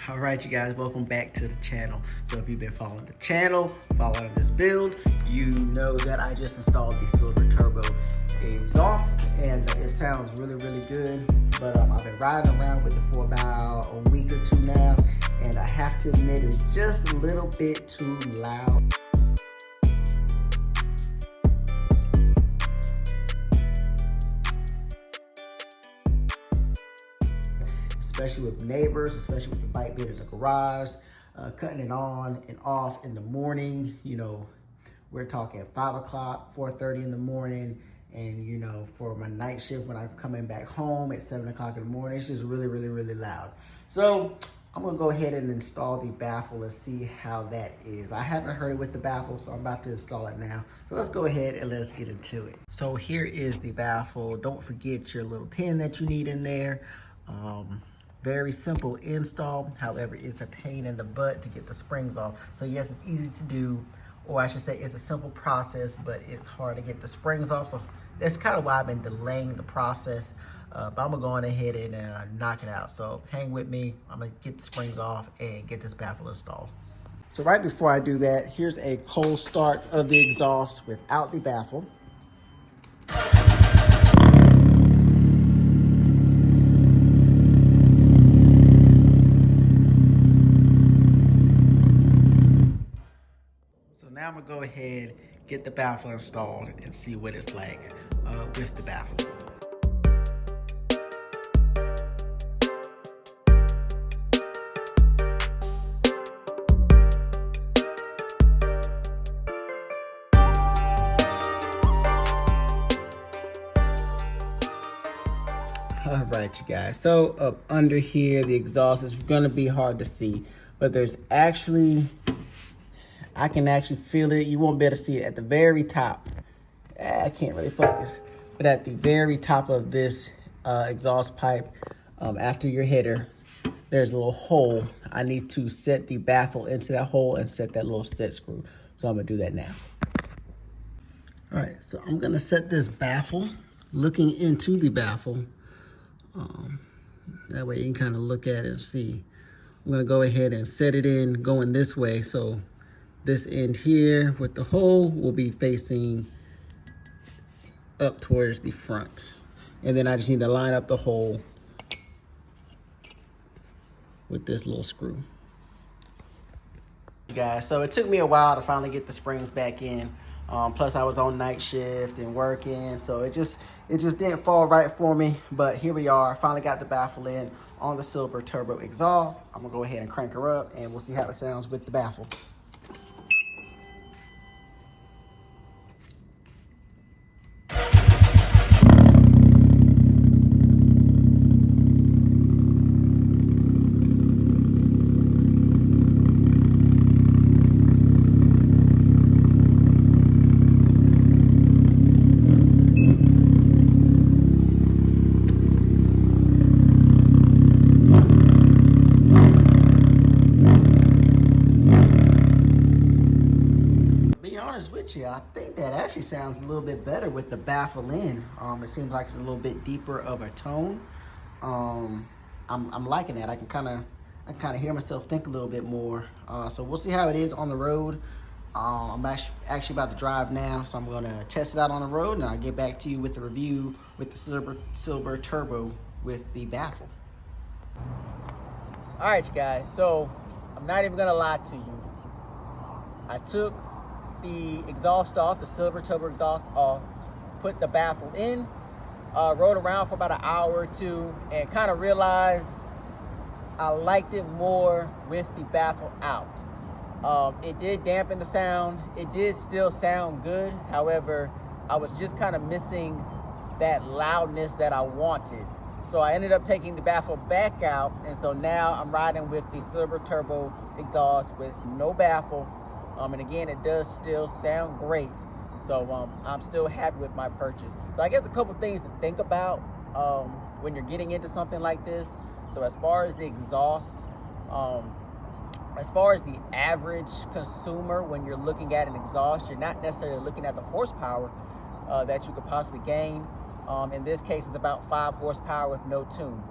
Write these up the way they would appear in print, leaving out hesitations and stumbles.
All right, you guys, welcome back to the channel. So if you've been following the channel, following this build, you know that I just installed the Silber Turbo exhaust, and it sounds really, really good. But I've been riding around with it for about a week or two now, and I have to admit it's just a little bit too loud. Especially with neighbors, especially with the bike being in the garage, cutting it on and off in the morning. You know, we're talking 5 o'clock, 4:30 in the morning. And you know, for my night shift, when I'm coming back home at 7 o'clock in the morning, it's just really, really, really loud. So I'm gonna go ahead and install the Baffle and see how that is. I haven't heard it with the Baffle, so I'm about to install it now. So let's go ahead and let's get into it. So here is the Baffle. Don't forget your little pin that you need in there. Very simple install. However, it's a pain in the butt to get the springs off. So yes, it's easy to do, or I should say it's a simple process, but it's hard to get the springs off. So that's kind of why I've been delaying the process. But I'm gonna go on ahead and knock it out. So hang with me. I'm gonna get the springs off and get this Baffle installed. So right before I do that, here's a cold start of the exhaust without the Baffle. Now I'm gonna go ahead, get the Baffle installed and see what it's like with the Baffle. All right, you guys, so up under here, the exhaust is gonna be hard to see, but there's actually, I can actually feel it. You won't be able to see it at the very top. I can't really focus. But at the very top of this exhaust pipe, after your header, there's a little hole. I need to set the Baffle into that hole and set that little set screw. So I'm gonna do that now. All right, so I'm gonna set this Baffle, looking into the Baffle. That way you can kind of look at it and see. I'm gonna go ahead and set it in going this way. So this end here with the hole will be facing up towards the front. And then I just need to line up the hole with this little screw. You guys, so it took me a while to finally get the springs back in. Plus I was on night shift and working, so it just didn't fall right for me. But here we are, finally got the Baffle in on the Silber Turbo exhaust. I'm gonna go ahead and crank her up and we'll see how it sounds with the Baffle. With you, I think that actually sounds a little bit better with the Baffle in. It seems like it's a little bit deeper of a tone. I'm liking that. I can kind of hear myself think a little bit more. So we'll see how it is on the road. I'm actually about to drive now, so I'm gonna test it out on the road, and I'll get back to you with the review with the Silber Turbo with the Baffle. All right, you guys. So I'm not even gonna lie to you. I took the exhaust off, the Silber Turbo exhaust off, put the Baffle in, rode around for about an hour or two, and kind of realized I liked it more with the Baffle out. It did dampen the sound. It did still sound good. However, I was just kind of missing that loudness that I wanted. So I ended up taking the Baffle back out, and so now I'm riding with the Silber Turbo exhaust with no Baffle. And again, it does still sound great. So I'm still happy with my purchase. So I guess a couple things to think about when you're getting into something like this. So as far as the exhaust, as far as the average consumer, when you're looking at an exhaust, you're not necessarily looking at the horsepower that you could possibly gain. In this case, it's about 5 horsepower with no tune.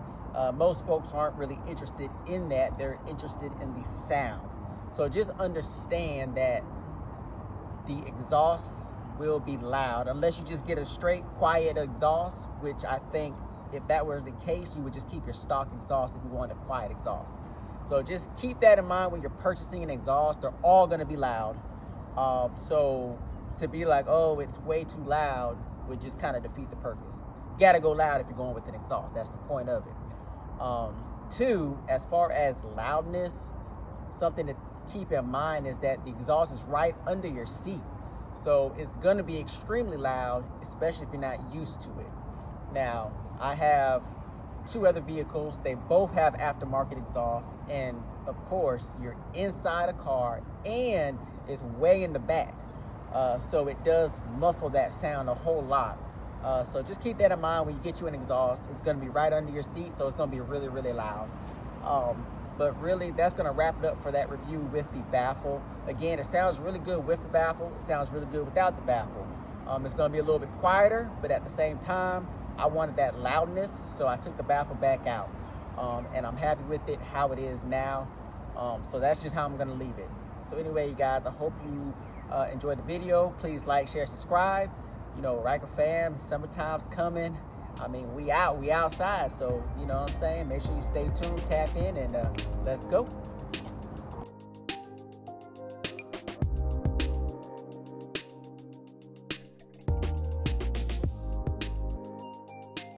Most folks aren't really interested in that. They're interested in the sound. So just understand that the exhausts will be loud unless you just get a straight quiet exhaust, which I think if that were the case, you would just keep your stock exhaust if you want a quiet exhaust. So just keep that in mind when you're purchasing an exhaust. They're all going to be loud. So to be like, oh, it's way too loud would just kind of defeat the purpose. You got to go loud if you're going with an exhaust. That's the point of it. Two, as far as loudness, something to keep in mind is that the exhaust is right under your seat. So it's going to be extremely loud, especially if you're not used to it. Now, I have 2 other vehicles. They both have aftermarket exhaust, and of course you're inside a car and it's way in the back, so it does muffle that sound a whole lot. So just keep that in mind when you get you an exhaust. It's going to be right under your seat, so it's going to be really, really loud. But really, that's going to wrap it up for that review with the Baffle. Again, it sounds really good with the Baffle. It sounds really good without the Baffle. It's going to be a little bit quieter, but at the same time, I wanted that loudness, so I took the Baffle back out. And I'm happy with it, how it is now. So that's just how I'm going to leave it. So anyway, you guys, I hope you enjoyed the video. Please like, share, subscribe. You know, Riker fam, summertime's coming. I mean, we outside, so you know what I'm saying? Make sure you stay tuned, tap in, and let's go.